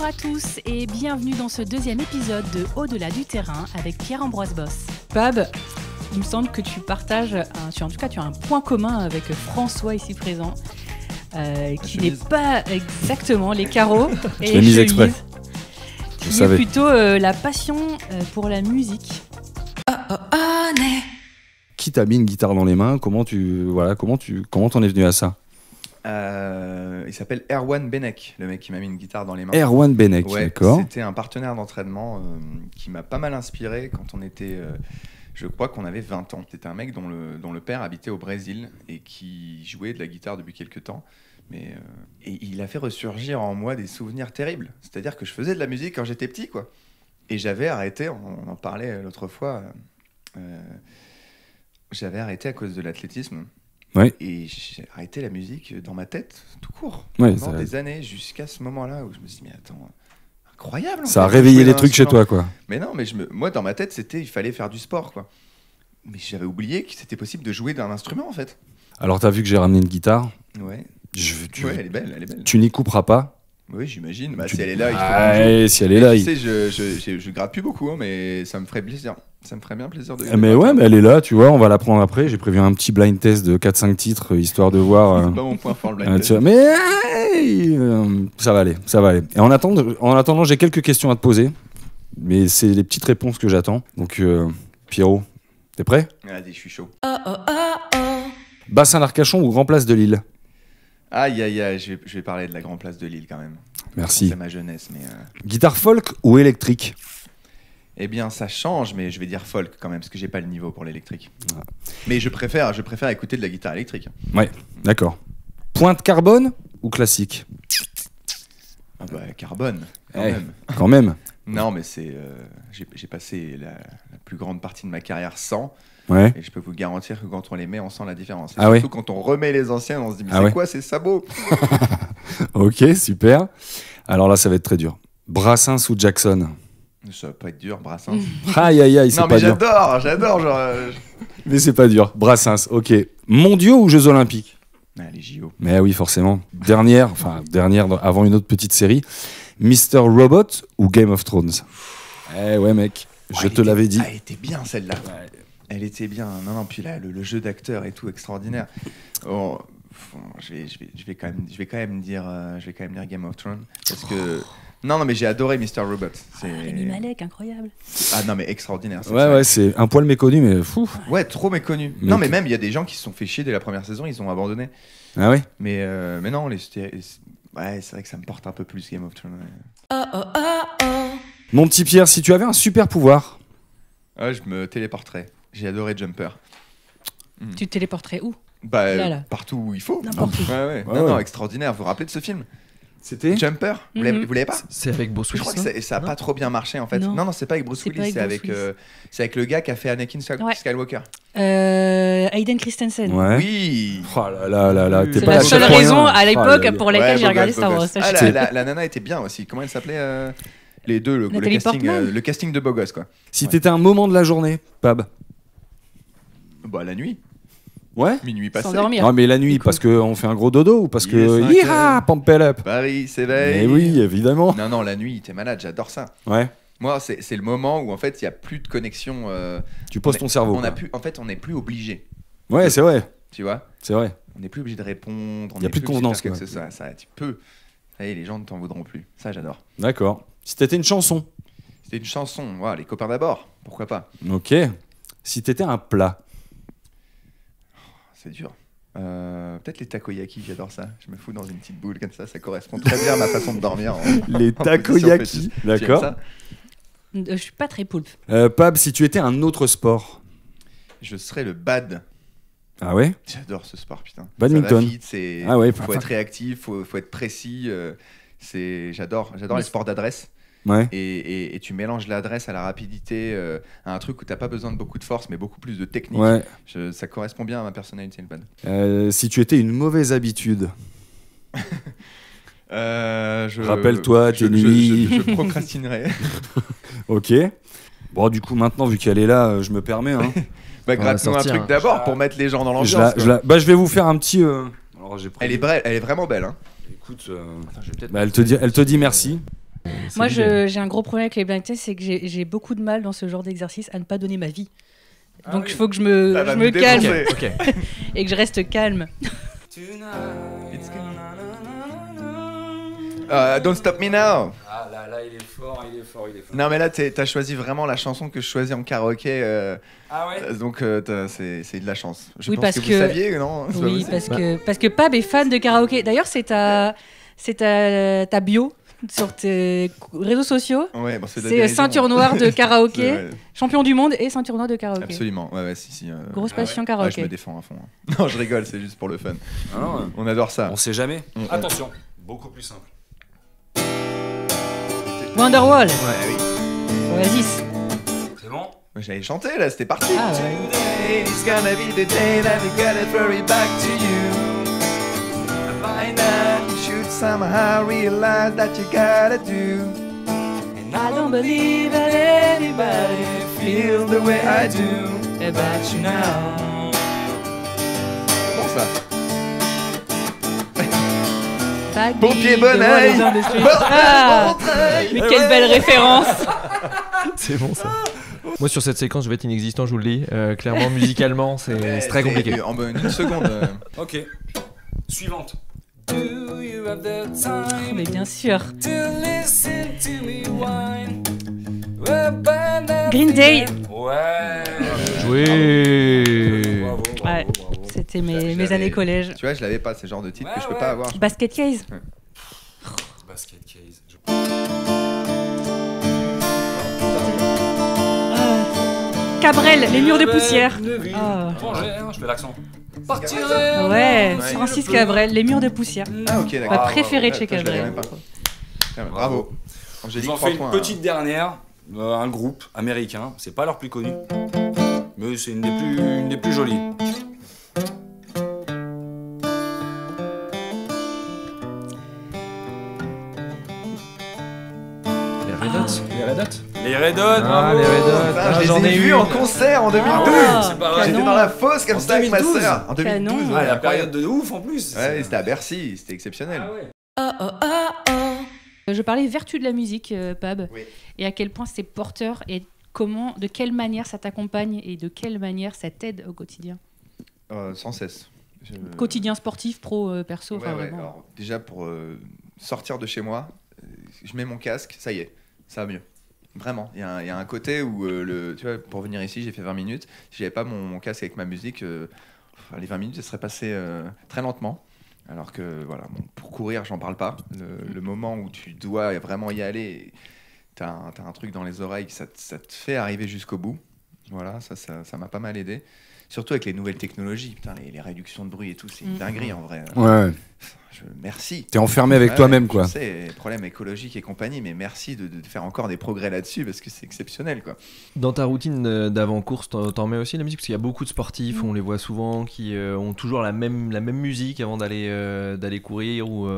à tous et bienvenue dans ce deuxième épisode de Au-delà du terrain avec Pierre-Ambroise Boss. Pab, il me semble que tu partages, en tout cas tu as un point commun avec François ici présent, qui n'est pas exactement les carreaux et je l'ai mise exprès. Qui est plutôt la passion pour la musique. Qui t'a mis une guitare dans les mains? Comment t'en es venu à ça? Il s'appelle Erwan Benek, le mec qui m'a mis une guitare dans les mains. Erwan Benek, ouais, d'accord. C'était un partenaire d'entraînement qui m'a pas mal inspiré quand on était... je crois qu'on avait 20 ans. C'était un mec dont le père habitait au Brésil et qui jouait de la guitare depuis quelques temps. Et il a fait ressurgir en moi des souvenirs terribles. C'est-à-dire que je faisais de la musique quand j'étais petit, quoi. Et j'avais arrêté, on en parlait l'autre fois, j'avais arrêté à cause de l'athlétisme. Ouais. Et j'ai arrêté la musique dans ma tête, tout court, ouais, pendant des années, jusqu'à ce moment-là où je me suis dit, mais attends, incroyable. Ça a réveillé les trucs chez toi, quoi. Mais non, mais moi, dans ma tête, il fallait faire du sport, quoi. Mais j'avais oublié que c'était possible de jouer d'un instrument, en fait. Alors, t'as vu que j'ai ramené une guitare? Ouais. Ouais, elle est belle. Tu n'y couperas pas? Oui, j'imagine. Bah, si elle est là, il faut si elle est là, tu sais, je gratte plus beaucoup, hein, mais ça me ferait plaisir. Ça me ferait bien plaisir de... Mais ouais, mais elle est là, tu vois, on va la prendre après. J'ai prévu un petit blind test de 4-5 titres, histoire de voir... C'est pas mon point fort, le blind test. Mais ça va aller. Et en attendant, j'ai quelques questions à te poser, mais c'est les petites réponses que j'attends. Donc, Pierrot, t'es prêt? Allez, je suis chaud. Bassin d'Arcachon ou Grand Place de Lille? Aïe, je vais parler de la Grand Place de Lille, quand même. Merci. C'est ma jeunesse, mais... Guitare folk ou électrique? Eh bien, ça change, mais je vais dire folk quand même, parce que j'ai pas le niveau pour l'électrique. Ouais. Mais je préfère écouter de la guitare électrique. Ouais, d'accord. Pointe carbone ou classique? Ah bah, carbone, quand même. Non, mais j'ai passé la plus grande partie de ma carrière sans. Ouais. Et je peux vous garantir que quand on les met, on sent la différence. Et surtout quand on remet les anciens, on se dit, mais c'est quoi ces sabots? Ok, super. Alors là, ça va être très dur. Brassens ou Jackson? Ça va pas être dur, Brassens. Aïe, c'est pas dur. Non, mais j'adore. Mais c'est pas dur. Brassens, ok. Mondiaux ou Jeux Olympiques? Les JO. Mais oui, forcément. Dernière, avant une autre petite série. Mr. Robot ou Game of Thrones? Ouais, mec, je te l'avais dit. Elle était bien, celle-là. Ouais. Elle était bien. Non, puis là, le jeu d'acteur et tout, extraordinaire. Oh, je vais quand même dire Game of Thrones. Parce que... Non, mais j'ai adoré Mr. Robot. Rami Malek, incroyable. Ah non, mais extraordinaire. Ouais, c'est un poil méconnu, mais fou. Ouais, trop méconnu. Non, mais même, il y a des gens qui se sont fait chier dès la première saison, ils ont abandonné. Ah ouais? Mais non, ouais, c'est vrai que ça me porte un peu plus, Game of Thrones. Ouais. Mon petit Pierre, si tu avais un super pouvoir... je me téléporterais. J'ai adoré Jumper. Tu te téléporterais où? Là. Partout où il faut. N'importe où. Ouais. Non, extraordinaire. Vous vous rappelez de ce film? C'était Jumper. Vous l'avez pas? C'est avec Bruce Willis. Je crois que ça a pas trop bien marché en fait. Non, c'est pas avec Bruce Willis. C'est avec le gars qui a fait Anakin Skywalker. Hayden Christensen. Ouais. Oui. Oh là. C'est la seule raison à l'époque pour laquelle j'ai regardé Star Wars. La nana était bien aussi. Comment elle s'appelait? Les deux, le casting de beau gosse, quoi. Si t'étais un moment de la journée, Pab? Bah, la nuit. Ouais. Minuit passé. S'endormir. Non, mais la nuit, parce qu'on fait un gros dodo ou parce que. Yiha, Pampel up. Paris s'éveille. Mais oui, évidemment. Non, la nuit, t'es malade, j'adore ça. Ouais. Moi, c'est le moment où en fait, il n'y a plus de connexion. Tu poses ton cerveau. En fait, on n'est plus obligé. Ouais, c'est vrai. Tu vois? C'est vrai. On n'est plus obligé de répondre. Il n'y a plus de convenance. Que ça, tu peux. Et les gens ne t'en voudront plus. Ça, j'adore. D'accord. Si t'étais une chanson? C'était une chanson. Voilà, les copains d'abord. Pourquoi pas? Ok. Si t'étais un plat? C'est dur. Peut-être les takoyaki, j'adore ça. Je me fous dans une petite boule comme ça. Ça correspond très bien à ma façon de dormir. Les takoyaki. D'accord. Je suis pas très poulpe. Pab, si tu étais un autre sport? Je serais le bad. Ah ouais? J'adore ce sport, putain. Badminton. Faut être réactif, faut être précis. J'adore les sports d'adresse. Ouais. Et tu mélanges l'adresse à la rapidité, à un truc où t'as pas besoin de beaucoup de force, mais beaucoup plus de technique. Ouais. Ça correspond bien à ma personnalité, le bad. Si tu étais une mauvaise habitude? Rappelle-toi tes nuits. Je procrastinerais. Ok. Bon, du coup, maintenant, vu qu'elle est là, je me permets. Hein. Gratte-nous un truc d'abord pour mettre les gens dans l'ambiance. Je vais vous faire un petit. Alors, elle est vraiment belle. Hein. Écoute, elle te dit merci. Moi, j'ai un gros problème avec les blind tests, c'est que j'ai beaucoup de mal dans ce genre d'exercice à ne pas donner ma vie. Donc il faut que je me calme et que je reste calme. Don't Stop Me Now. Ah là, il est fort. Non mais là t'as choisi vraiment la chanson que je choisis en karaoké. Ah ouais. Donc c'est de la chance. Je Oui, pense parce que vous saviez, non? Oui, parce que Pab est fan de karaoké. D'ailleurs, c'est ta bio sur tes réseaux sociaux. Ouais, bon, c'est ceinture noire de karaoké, champion du monde et ceinture noire de karaoké. Absolument, ouais, si. Grosse passion karaoké. Je me défends à fond. Non, je rigole, c'est juste pour le fun. Ah non, on adore ça. On sait jamais. Attention, beaucoup plus simple. Wonderwall. Ouais, oui. Oasis. C'est bon? J'allais chanter là, c'était parti. Ah ouais. Today is gonna be the day that we gotta throw it back to you. By now you should somehow realize that you gotta do. And I don't believe that anybody feels the way I do about you now. Bon ça. Bon pied, bon oeil. Mais quelle belle référence. C'est bon ça. Moi sur cette séquence je vais être inexistant, je vous le dis. Clairement musicalement c'est très compliqué. En une seconde. Ok. Suivante. Mais bien sûr. Green Day. Ouais. Joué. Ouais. C'était mes années collège. Tu vois, je l'avais pas, ce genre de titre que je peux pas avoir. Basket Case. Basket Case. Cabrel, les murs de poussière. Je fais l'accent. Ouais, Francis Cabrel, les murs de poussière. Ah ok, d'accord. Ma préférée de chez Cabrel. Bravo. J'en fais une petite dernière. Un groupe américain. C'est pas leur plus connu, mais c'est une des plus jolies. Les Red Hot. Ah, les Red Hot. J'en ai vu en concert en 2012. C'est pas vrai. J'étais dans la fosse comme ça avec ma sœur. En 2012. Ouais, la période de ouf en plus. Ouais, c'était à Bercy, c'était exceptionnel. Je parlais vertu de la musique, Pab, Oui. et à quel point c'est porteur et de quelle manière ça t'accompagne et de quelle manière ça t'aide au quotidien. Sans cesse. Quotidien sportif, pro, perso, Ouais, enfin ouais. vraiment. Alors, déjà pour sortir de chez moi, je mets mon casque, ça y est, ça va mieux. Vraiment, il y a un côté où, tu vois, pour venir ici, j'ai fait 20 minutes. Si j'avais pas mon casque avec ma musique, les 20 minutes, elles seraient passées très lentement. Alors que, voilà, bon, pour courir, j'en parle pas. Le moment où tu dois vraiment y aller, t'as un truc dans les oreilles, ça te fait arriver jusqu'au bout. Voilà, ça m'a pas mal aidé. Surtout avec les nouvelles technologies, putain, les réductions de bruit et tout, c'est une dinguerie en vrai. Ouais. Merci. T'es enfermé avec toi-même, quoi. Je sais, problèmes écologiques et compagnie, mais merci de faire encore des progrès là-dessus parce que c'est exceptionnel, quoi. Dans ta routine d'avant-course, t'en mets aussi la musique? Parce qu'il y a beaucoup de sportifs, on les voit souvent, qui ont toujours la même musique avant d'aller courir ou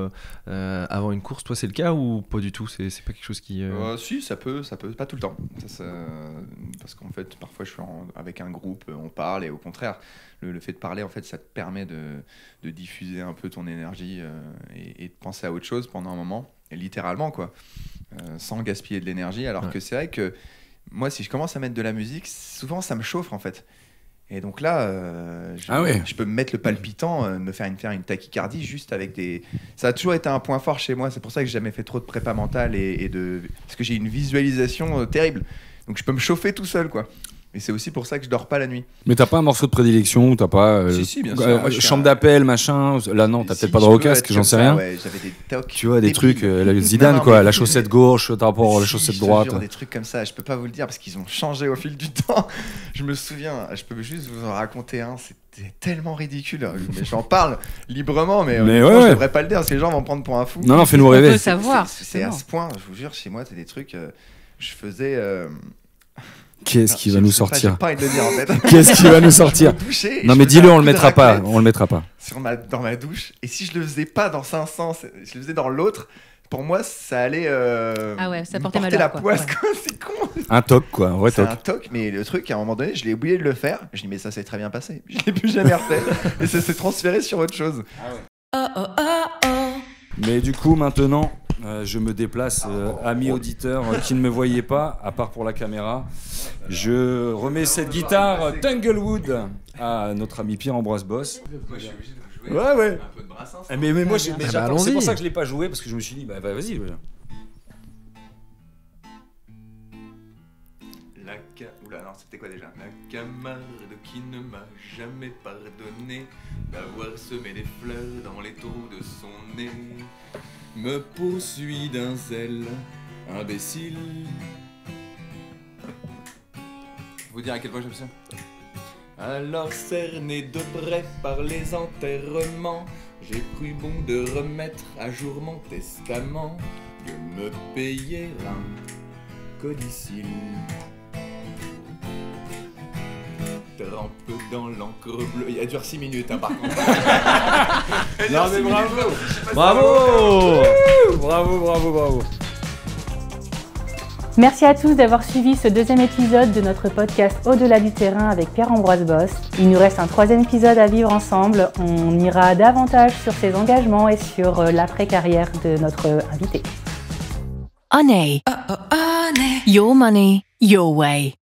avant une course. Toi, c'est le cas ou pas du tout? C'est pas quelque chose qui... Si, ça peut, pas tout le temps. Parce qu'en fait, parfois, je suis avec un groupe, on parle et au contraire, le fait de parler, en fait, ça te permet de diffuser un peu ton énergie et de penser à autre chose pendant un moment, et littéralement, quoi, sans gaspiller de l'énergie. Alors que c'est vrai que moi, si je commence à mettre de la musique, souvent, ça me chauffe, en fait. Et donc là, je peux me mettre le palpitant, me faire une tachycardie juste avec des... Ça a toujours été un point fort chez moi, c'est pour ça que j'ai jamais fait trop de prépa mentale parce que j'ai une visualisation terrible. Donc je peux me chauffer tout seul, quoi. Et c'est aussi pour ça que je dors pas la nuit. Mais t'as pas un morceau de prédilection, t'as pas si, bien sûr. Moi, chambre d'appel, machin. Là non, t'as peut-être pas droit au casque, j'en sais rien. Ouais, j'avais des tocs. Tu vois, des trucs, Zidane, Non, quoi, la chaussette gauche par rapport à la chaussette droite. Des trucs comme ça, je peux pas vous le dire parce qu'ils ont changé au fil du temps. Je me souviens, je peux juste vous en raconter un, c'était tellement ridicule. Mais j'en parle librement, mais je devrais pas le dire parce que les gens vont me prendre pour un fou. Non, fais-nous rêver. On peut savoir. C'est à ce point, je vous jure, chez moi, c'est des trucs. Je faisais. Qu'est-ce qui va nous sortir? J'ai pas envie de le dire en fait. Qu'est-ce qui va nous sortir? Non mais dis-le, on le mettra pas. On le mettra pas. Dans ma douche. Et si je le faisais pas dans un sens, je le faisais dans l'autre. Pour moi, ça allait. Ça portait malheur, la quoi. poisse. Ouais. C'est con. Un toc, quoi. Un vrai toc. C'est un toc, mais le truc, à un moment donné, je l'ai oublié de le faire. Je dis mais ça s'est très bien passé. Je l'ai plus jamais refait. Et ça s'est transféré sur autre chose. Mais du coup, maintenant, Je me déplace, amis auditeurs qui ne me voyaient pas, à part pour la caméra. Je remets cette guitare Tanglewood à notre ami Pierre-Ambroise Boss. Moi, je suis obligé de jouer un peu de Brassens. Mais moi, c'est allons-y. pour ça que je l'ai pas joué, parce que je me suis dit, bah vas-y. Voilà. Oula, non, c'était quoi déjà? La camarade qui ne m'a jamais pardonné d'avoir semé des fleurs dans les trous de son nez me poursuit d'un zèle imbécile. Vous dire à quel point j'aime ça? Alors cerné de près par les enterrements, j'ai cru bon de remettre à jour mon testament, de me payer un codicille. Trempe dans l'encre bleue. Il a duré 6 minutes, hein, par contre. Non, mais bravo! Bravo! Merci à tous d'avoir suivi ce deuxième épisode de notre podcast Au-delà du terrain avec Pierre-Ambroise Boss. Il nous reste un troisième épisode à vivre ensemble. On ira davantage sur ses engagements et sur l'après-carrière de notre invité. Honey. Your money, your way.